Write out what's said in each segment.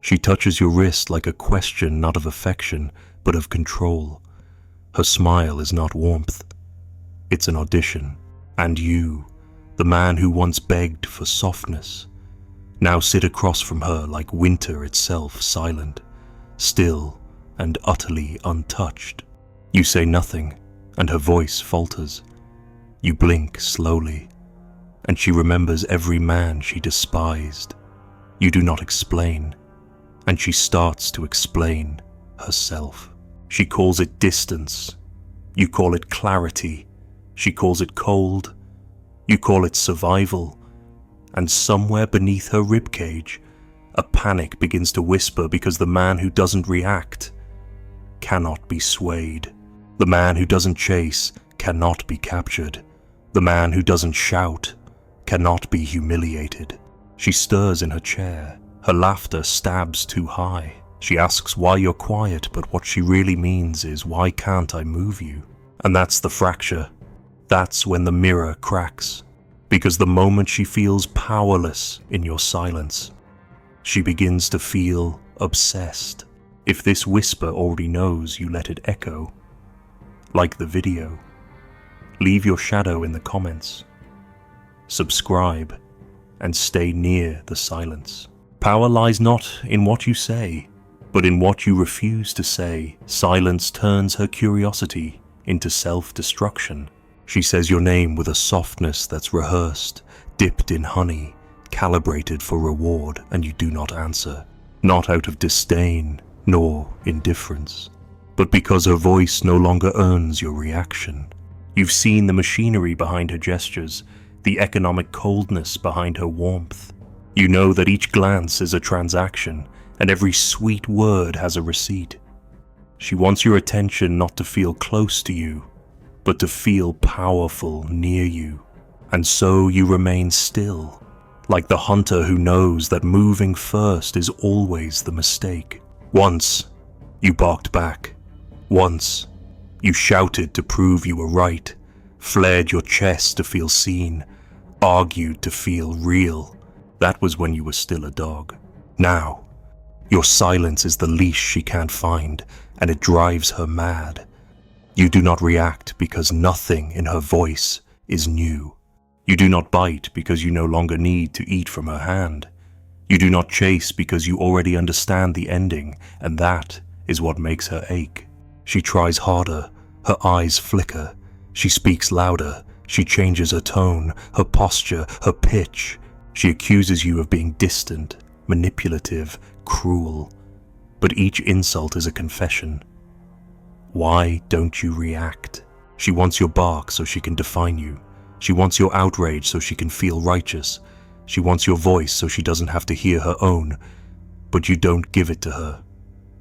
She touches your wrist like a question not of affection, but of control. Her smile is not warmth. It's an audition. And you, the man who once begged for softness, now sit across from her like winter itself, silent, still and utterly untouched. You say nothing, and her voice falters. You blink slowly, and she remembers every man she despised. You do not explain, and she starts to explain herself. She calls it distance. You call it clarity. She calls it cold. You call it survival. And somewhere beneath her ribcage, a panic begins to whisper because the man who doesn't react cannot be swayed. The man who doesn't chase cannot be captured. The man who doesn't shout cannot be humiliated. She stirs in her chair. Her laughter stabs too high. She asks why you're quiet, but what she really means is, why can't I move you? And that's the fracture. That's when the mirror cracks. Because the moment she feels powerless in your silence, she begins to feel obsessed. If this whisper already knows, you let it echo. Like the video. Leave your shadow in the comments. Subscribe and stay near the silence. Power lies not in what you say, but in what you refuse to say. Silence turns her curiosity into self-destruction. She says your name with a softness that's rehearsed, dipped in honey, calibrated for reward, and you do not answer. Not out of disdain, nor indifference, but because her voice no longer earns your reaction. You've seen the machinery behind her gestures, the economic coldness behind her warmth. You know that each glance is a transaction, and every sweet word has a receipt. She wants your attention not to feel close to you, but to feel powerful near you. And so you remain still, like the hunter who knows that moving first is always the mistake. Once, you barked back. Once, you shouted to prove you were right, flared your chest to feel seen, argued to feel real. That was when you were still a dog. Now, your silence is the leash she can't find, and it drives her mad. You do not react because nothing in her voice is new. You do not bite because you no longer need to eat from her hand. You do not chase because you already understand the ending, and that is what makes her ache. She tries harder, her eyes flicker, she speaks louder, she changes her tone, her posture, her pitch. She accuses you of being distant, manipulative, cruel. But each insult is a confession. Why don't you react? She wants your bark so she can define you. She wants your outrage so she can feel righteous. She wants your voice so she doesn't have to hear her own. But you don't give it to her.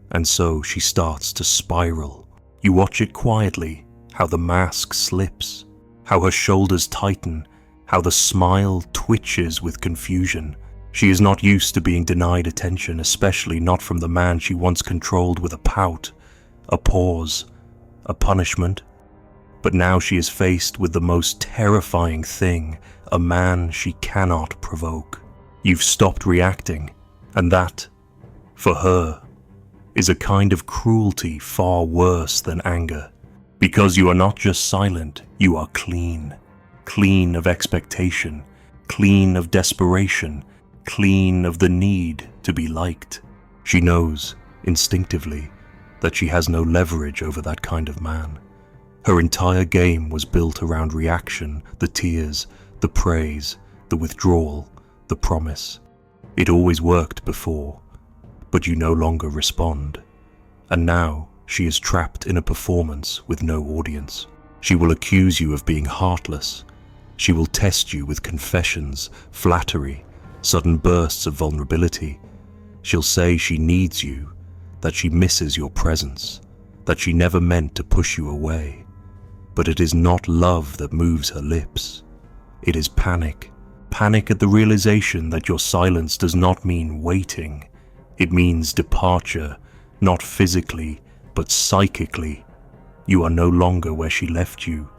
And so she starts to spiral. You watch it quietly, how the mask slips, how her shoulders tighten, how the smile twitches with confusion. She is not used to being denied attention, especially not from the man she once controlled with a pout, a pause, a punishment. But now she is faced with the most terrifying thing, a man she cannot provoke. You've stopped reacting, and that, for her, is a kind of cruelty far worse than anger. Because you are not just silent, you are clean. Clean of expectation, clean of desperation, clean of the need to be liked. She knows, instinctively, that she has no leverage over that kind of man. Her entire game was built around reaction, the tears, the praise, the withdrawal, the promise. It always worked before, but you no longer respond. And now she is trapped in a performance with no audience. She will accuse you of being heartless. She will test you with confessions, flattery, sudden bursts of vulnerability. She'll say she needs you, that she misses your presence, that she never meant to push you away. But it is not love that moves her lips. It is panic. Panic at the realization that your silence does not mean waiting. It means departure, not physically, but psychically. You are no longer where she left you,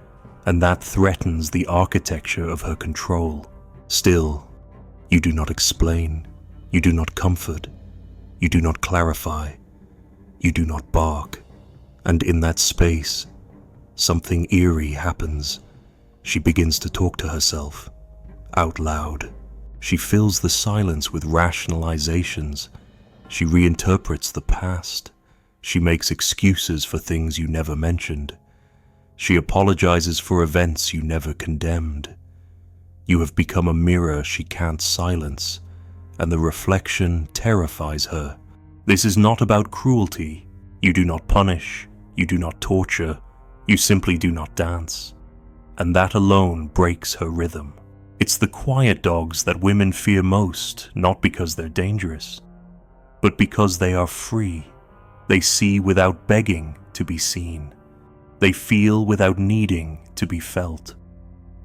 and that threatens the architecture of her control. Still, you do not explain, you do not comfort. You do not clarify. You do not bark. And in that space, something eerie happens. She begins to talk to herself, out loud. She fills the silence with rationalizations. She reinterprets the past. She makes excuses for things you never mentioned. She apologizes for events you never condemned. You have become a mirror she can't silence, and the reflection terrifies her. This is not about cruelty. You do not punish. You do not torture. You simply do not dance. And that alone breaks her rhythm. It's the quiet dogs that women fear most, not because they're dangerous, but because they are free. They see without begging to be seen. They feel without needing to be felt.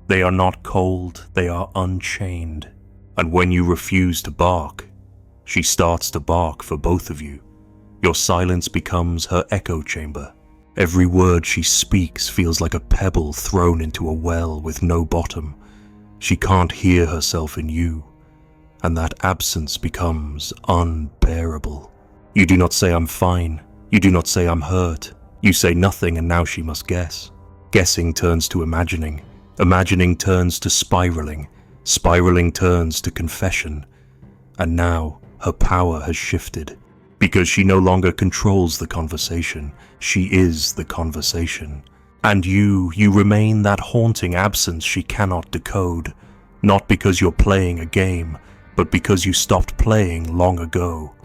They are not cold, they are unchained. And when you refuse to bark, she starts to bark for both of you. Your silence becomes her echo chamber. Every word she speaks feels like a pebble thrown into a well with no bottom. She can't hear herself in you, and that absence becomes unbearable. You do not say I'm fine. You do not say I'm hurt. You say nothing, and now she must guess. Guessing turns to imagining. Imagining turns to spiraling. Spiraling turns to confession. And now her power has shifted. Because she no longer controls the conversation. She is the conversation. And you remain that haunting absence she cannot decode. Not because you're playing a game, but because you stopped playing long ago.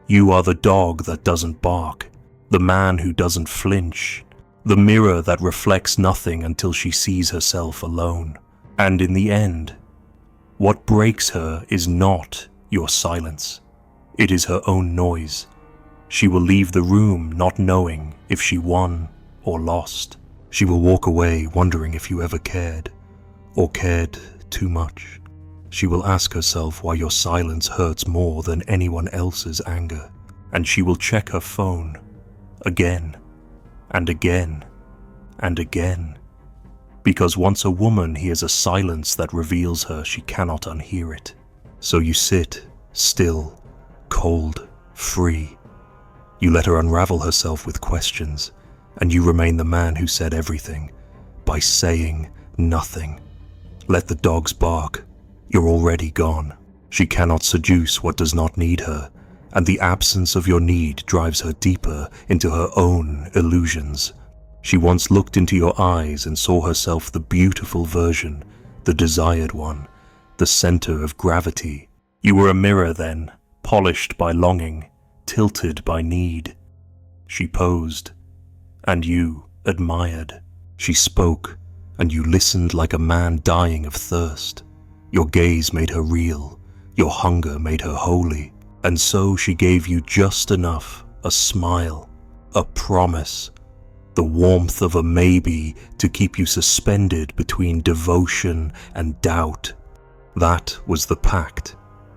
You are the dog that doesn't bark, the man who doesn't flinch, the mirror that reflects nothing until she sees herself alone. And in the end, what breaks her is not your silence. It is her own noise. She will leave the room not knowing if she won or lost. She will walk away wondering if you ever cared, or cared too much. She will ask herself why your silence hurts more than anyone else's anger. And she will check her phone again and again and again. Because once a woman hears a silence that reveals her, she cannot unhear it. So you sit, still, cold, free. You let her unravel herself with questions, and you remain the man who said everything, by saying nothing. Let the dogs bark. You're already gone. She cannot seduce what does not need her, and the absence of your need drives her deeper into her own illusions. She once looked into your eyes and saw herself the beautiful version, the desired one, the center of gravity. You were a mirror then, polished by longing, tilted by need. She posed, and you admired. She spoke, and you listened like a man dying of thirst. Your gaze made her real, your hunger made her holy, and so she gave you just enough, a smile, a promise, the warmth of a maybe to keep you suspended between devotion and doubt. That was the pact.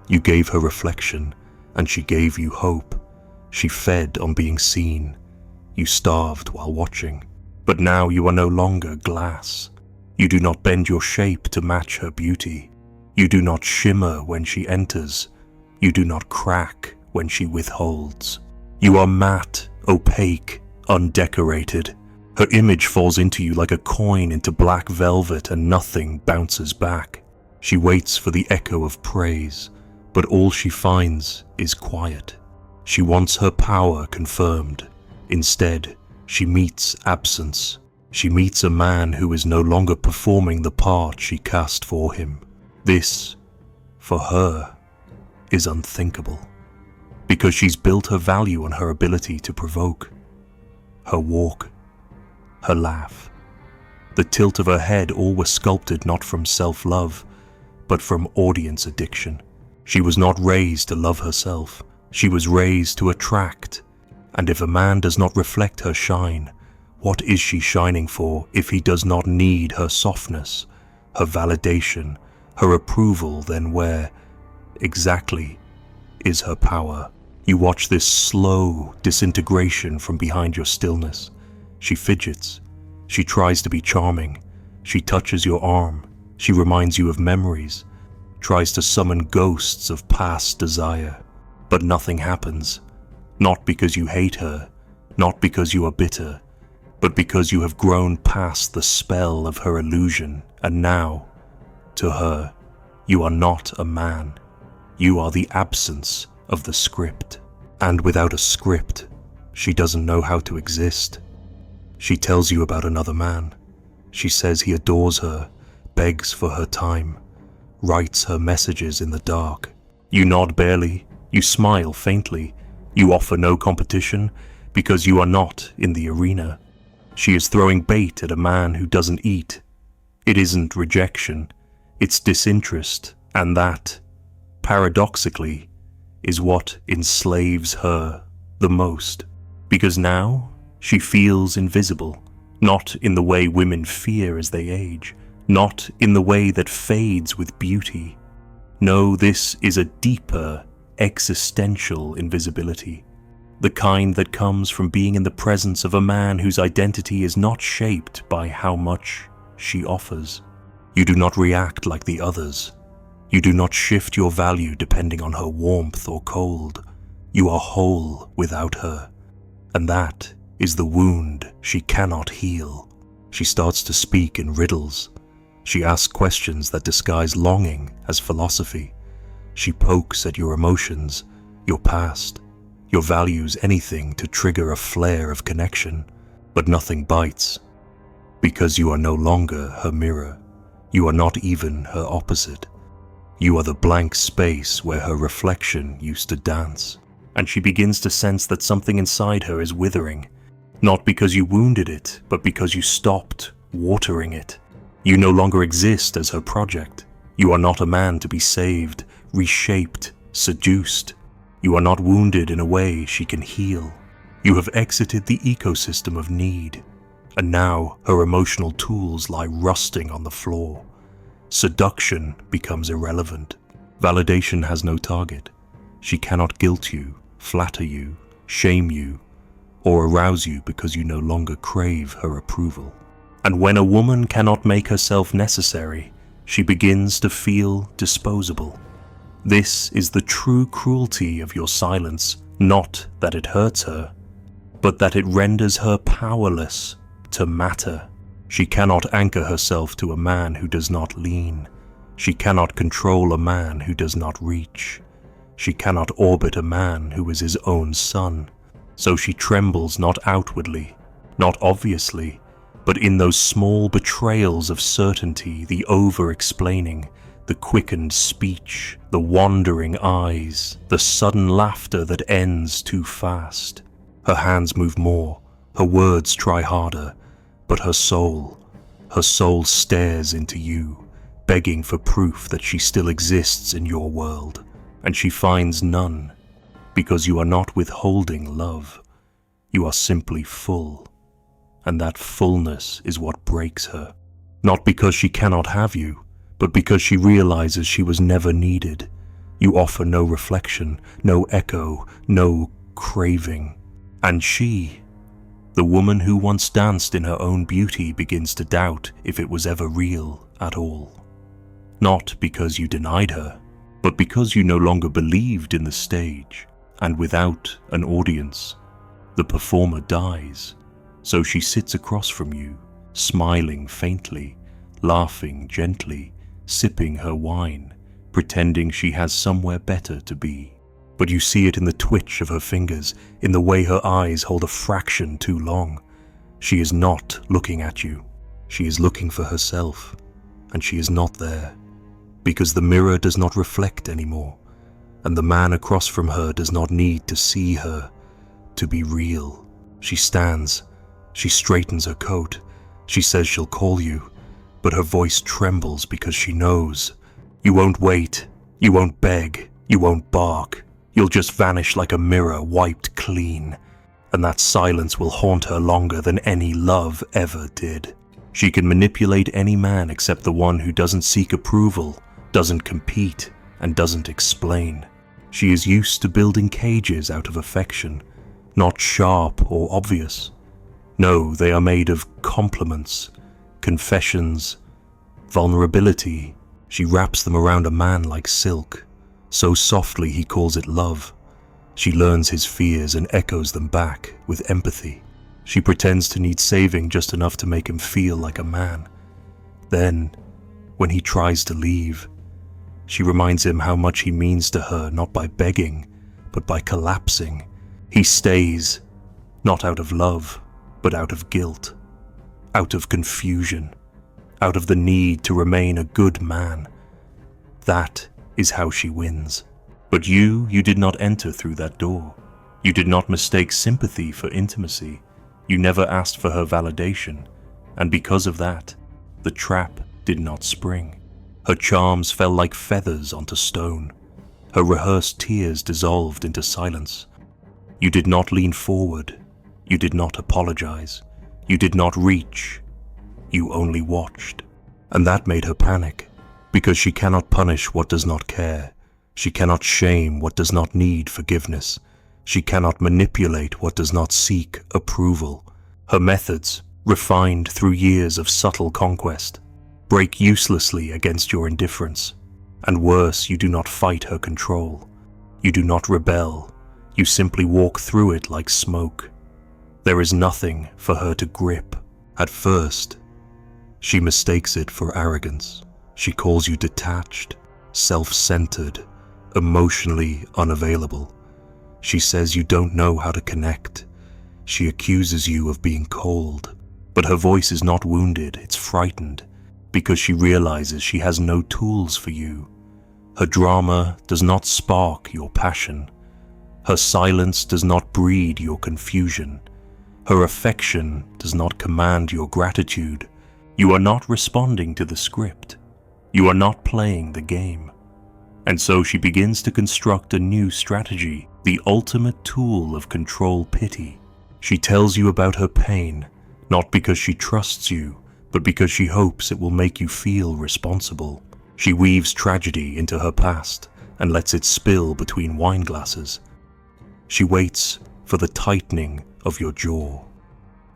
You gave her reflection, and she gave you hope. She fed on being seen. You starved while watching. But now you are no longer glass. You do not bend your shape to match her beauty. You do not shimmer when she enters. You do not crack when she withholds. You are matte, opaque, undecorated. Her image falls into you like a coin into black velvet, and nothing bounces back. She waits for the echo of praise, but all she finds is quiet. She wants her power confirmed. Instead, she meets absence. She meets a man who is no longer performing the part she cast for him. This, for her, is unthinkable, because she's built her value on her ability to provoke. Her walk, her laugh, the tilt of her head, all were sculpted not from self-love, but from audience addiction. She was not raised to love herself. She was raised to attract. And if a man does not reflect her shine, what is she shining for if he does not need her softness, her validation, her approval? Then where, exactly, is her power? You watch this slow disintegration from behind your stillness. She fidgets. She tries to be charming. She touches your arm. She reminds you of memories, tries to summon ghosts of past desire. But nothing happens. Not because you hate her, not because you are bitter, but because you have grown past the spell of her illusion, and now, to her, you are not a man. You are the absence of the script. And without a script, she doesn't know how to exist. She tells you about another man. She says he adores her, begs for her time, writes her messages in the dark. You nod barely, you smile faintly, you offer no competition because you are not in the arena. She is throwing bait at a man who doesn't eat. It isn't rejection, it's disinterest, and that, paradoxically, is what enslaves her the most. Because now she feels invisible, not in the way women fear as they age, not in the way that fades with beauty. No, this is a deeper, existential invisibility, the kind that comes from being in the presence of a man whose identity is not shaped by how much she offers. You do not react like the others. You do not shift your value depending on her warmth or cold. You are whole without her, and that is the wound she cannot heal. She starts to speak in riddles. She asks questions that disguise longing as philosophy. She pokes at your emotions, your past, your values, anything to trigger a flare of connection, but nothing bites. Because you are no longer her mirror. You are not even her opposite. You are the blank space where her reflection used to dance, and she begins to sense that something inside her is withering, not because you wounded it, but because you stopped watering it. You no longer exist as her project. You are not a man to be saved, reshaped, seduced. You are not wounded in a way she can heal. You have exited the ecosystem of need, and now her emotional tools lie rusting on the floor. Seduction becomes irrelevant. Validation has no target. She cannot guilt you, flatter you, shame you, or arouse you because you no longer crave her approval. And when a woman cannot make herself necessary, she begins to feel disposable. This is the true cruelty of your silence, not that it hurts her, but that it renders her powerless to matter. She cannot anchor herself to a man who does not lean. She cannot control a man who does not reach. She cannot orbit a man who is his own sun. So she trembles not outwardly, not obviously, but in those small betrayals of certainty, the over-explaining, the quickened speech, the wandering eyes, the sudden laughter that ends too fast. Her hands move more, her words try harder, but her soul stares into you, begging for proof that she still exists in your world, and she finds none, because you are not withholding love. You are simply full, and that fullness is what breaks her. Not because she cannot have you, but because she realizes she was never needed. You offer no reflection, no echo, no craving. And she, the woman who once danced in her own beauty, begins to doubt if it was ever real at all. Not because you denied her, but because you no longer believed in the stage, and without an audience, the performer dies. So she sits across from you, smiling faintly, laughing gently, sipping her wine, pretending she has somewhere better to be. But you see it in the twitch of her fingers, in the way her eyes hold a fraction too long. She is not looking at you. She is looking for herself, and she is not there, because the mirror does not reflect anymore, and the man across from her does not need to see her to be real. She stands, she straightens her coat, she says she'll call you, but her voice trembles because she knows. You won't wait, you won't beg, you won't bark. You'll just vanish like a mirror wiped clean, and that silence will haunt her longer than any love ever did. She can manipulate any man except the one who doesn't seek approval, doesn't compete, and doesn't explain. She is used to building cages out of affection, not sharp or obvious. No, they are made of compliments, confessions, vulnerability. She wraps them around a man like silk, so softly he calls it love. She learns his fears and echoes them back with empathy. She pretends to need saving just enough to make him feel like a man. Then, when he tries to leave, she reminds him how much he means to her, not by begging, but by collapsing. He stays, not out of love, but out of guilt, out of confusion, out of the need to remain a good man. That is how she wins. But you did not enter through that door. You did not mistake sympathy for intimacy. You never asked for her validation, and because of that, the trap did not spring. Her charms fell like feathers onto stone. Her rehearsed tears dissolved into silence. You did not lean forward. You did not apologize. You did not reach. You only watched. And that made her panic, because she cannot punish what does not care. She cannot shame what does not need forgiveness. She cannot manipulate what does not seek approval. Her methods, refined through years of subtle conquest, break uselessly against your indifference. And worse, you do not fight her control. You do not rebel. You simply walk through it like smoke. There is nothing for her to grip. At first, she mistakes it for arrogance. She calls you detached, self-centered, emotionally unavailable. She says you don't know how to connect. She accuses you of being cold. But her voice is not wounded, it's frightened, because she realizes she has no tools for you. Her drama does not spark your passion. Her silence does not breed your confusion. Her affection does not command your gratitude. You are not responding to the script. You are not playing the game. And so she begins to construct a new strategy, the ultimate tool of control pity. She tells you about her pain, not because she trusts you, but because she hopes it will make you feel responsible. She weaves tragedy into her past and lets it spill between wine glasses. She waits for the tightening of your jaw,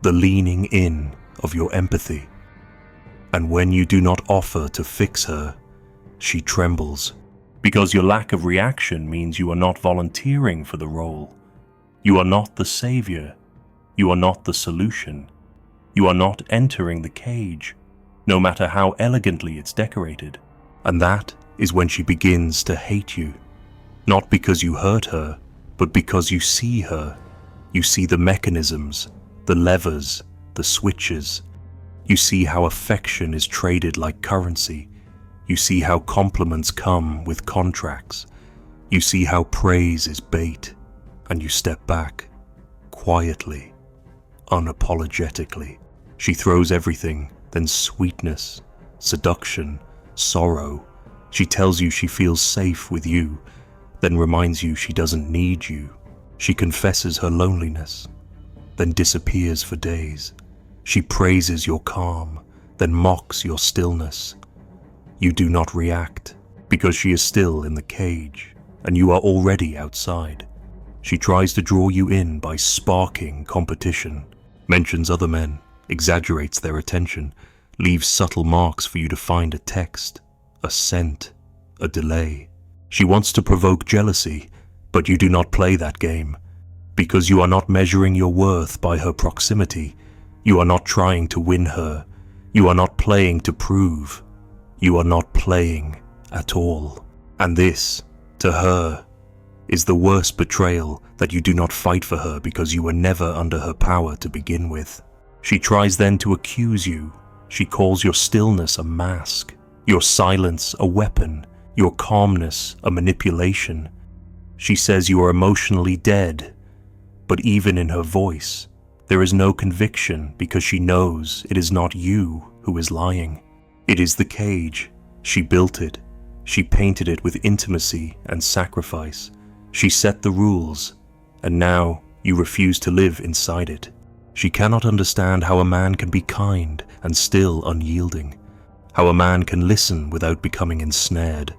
the leaning in of your empathy. And when you do not offer to fix her, she trembles. Because your lack of reaction means you are not volunteering for the role. You are not the savior. You are not the solution. You are not entering the cage, no matter how elegantly it's decorated. And that is when she begins to hate you. Not because you hurt her, but because you see her. You see the mechanisms, the levers, the switches. You see how affection is traded like currency. You see how compliments come with contracts. You see how praise is bait, and you step back, quietly, unapologetically. She throws everything, then sweetness, seduction, sorrow. She tells you she feels safe with you, then reminds you she doesn't need you. She confesses her loneliness, then disappears for days. She praises your calm, then mocks your stillness. You do not react, because she is still in the cage, and you are already outside. She tries to draw you in by sparking competition, mentions other men, exaggerates their attention, leaves subtle marks for you to find a text, a scent, a delay. She wants to provoke jealousy, but you do not play that game, because you are not measuring your worth by her proximity. You are not trying to win her. You are not playing to prove. You are not playing at all. And this, to her, is the worst betrayal, that you do not fight for her because you were never under her power to begin with. She tries then to accuse you. She calls your stillness a mask, your silence a weapon, your calmness a manipulation. She says you are emotionally dead, but even in her voice, there is no conviction, because she knows it is not you who is lying. It is the cage. She built it. She painted it with intimacy and sacrifice. She set the rules, and now you refuse to live inside it. She cannot understand how a man can be kind and still unyielding, how a man can listen without becoming ensnared,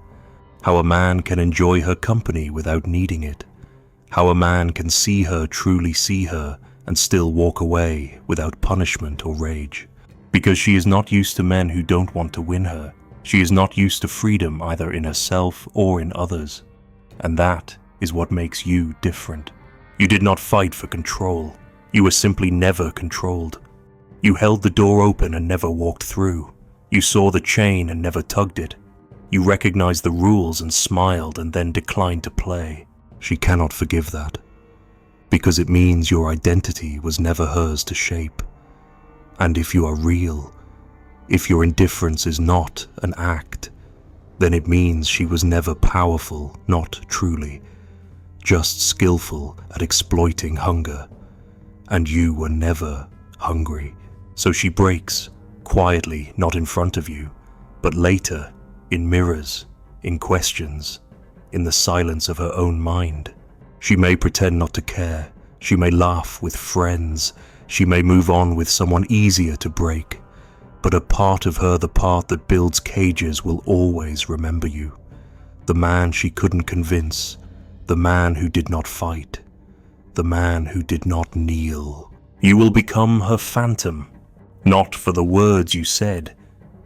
how a man can enjoy her company without needing it, how a man can see her truly see her and still walk away without punishment or rage. Because she is not used to men who don't want to win her. She is not used to freedom either in herself or in others. And that is what makes you different. You did not fight for control. You were simply never controlled. You held the door open and never walked through. You saw the chain and never tugged it. You recognized the rules and smiled and then declined to play. She cannot forgive that, because it means your identity was never hers to shape. And if you are real, if your indifference is not an act, then it means she was never powerful, not truly, just skillful at exploiting hunger. And you were never hungry. So she breaks, quietly, not in front of you, but later, in mirrors, in questions, in the silence of her own mind. She may pretend not to care. She may laugh with friends. She may move on with someone easier to break. But a part of her, the part that builds cages, will always remember you. The man she couldn't convince. The man who did not fight. The man who did not kneel. You will become her phantom, not for the words you said,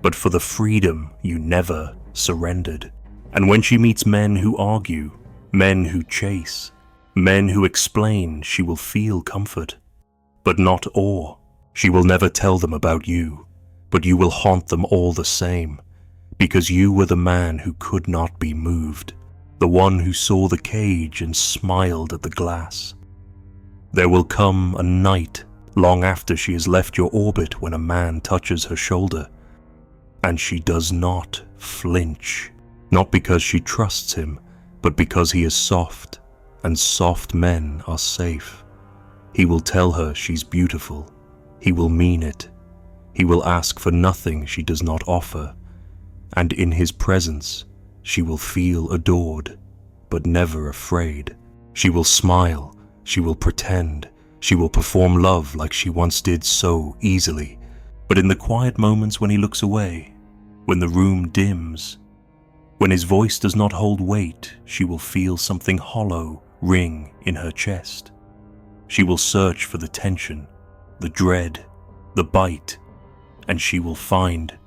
but for the freedom you never surrendered. And when she meets men who argue, men who chase, men who explain, she will feel comfort, but not awe. She will never tell them about you, but you will haunt them all the same, because you were the man who could not be moved, the one who saw the cage and smiled at the glass. There will come a night long after she has left your orbit when a man touches her shoulder, and she does not flinch, not because she trusts him, but because he is soft, and soft men are safe. He will tell her she's beautiful. He will mean it. He will ask for nothing she does not offer, and in his presence she will feel adored, but never afraid. She will smile. She will pretend. She will perform love like she once did so easily. But in the quiet moments when he looks away, when the room dims, when his voice does not hold weight, she will feel something hollow ring in her chest. She will search for the tension, the dread, the bite, and she will find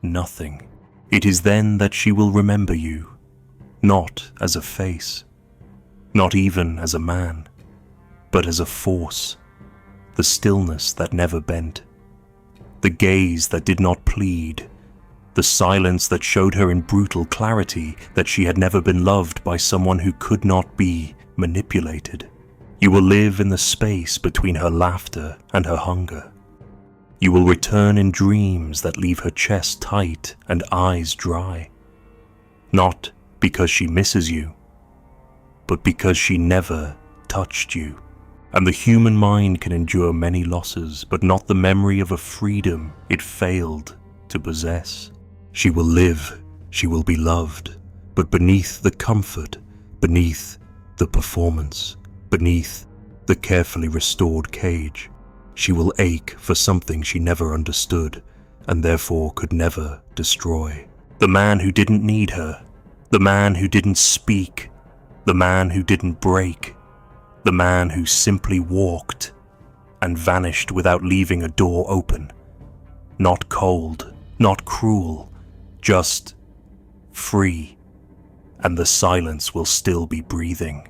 nothing. It is then that she will remember you, not as a face, not even as a man, but as a force, the stillness that never bent, the gaze that did not plead, the silence that showed her in brutal clarity that she had never been loved by someone who could not be manipulated. You will live in the space between her laughter and her hunger. You will return in dreams that leave her chest tight and eyes dry, not because she misses you, but because she never touched you. And the human mind can endure many losses, but not the memory of a freedom it failed to possess. She will live, she will be loved, but beneath the comfort, beneath the performance, beneath the carefully restored cage, she will ache for something she never understood and therefore could never destroy. The man who didn't need her, the man who didn't speak, the man who didn't break, the man who simply walked and vanished without leaving a door open. Not cold, not cruel, just free, and the silence will still be breathing.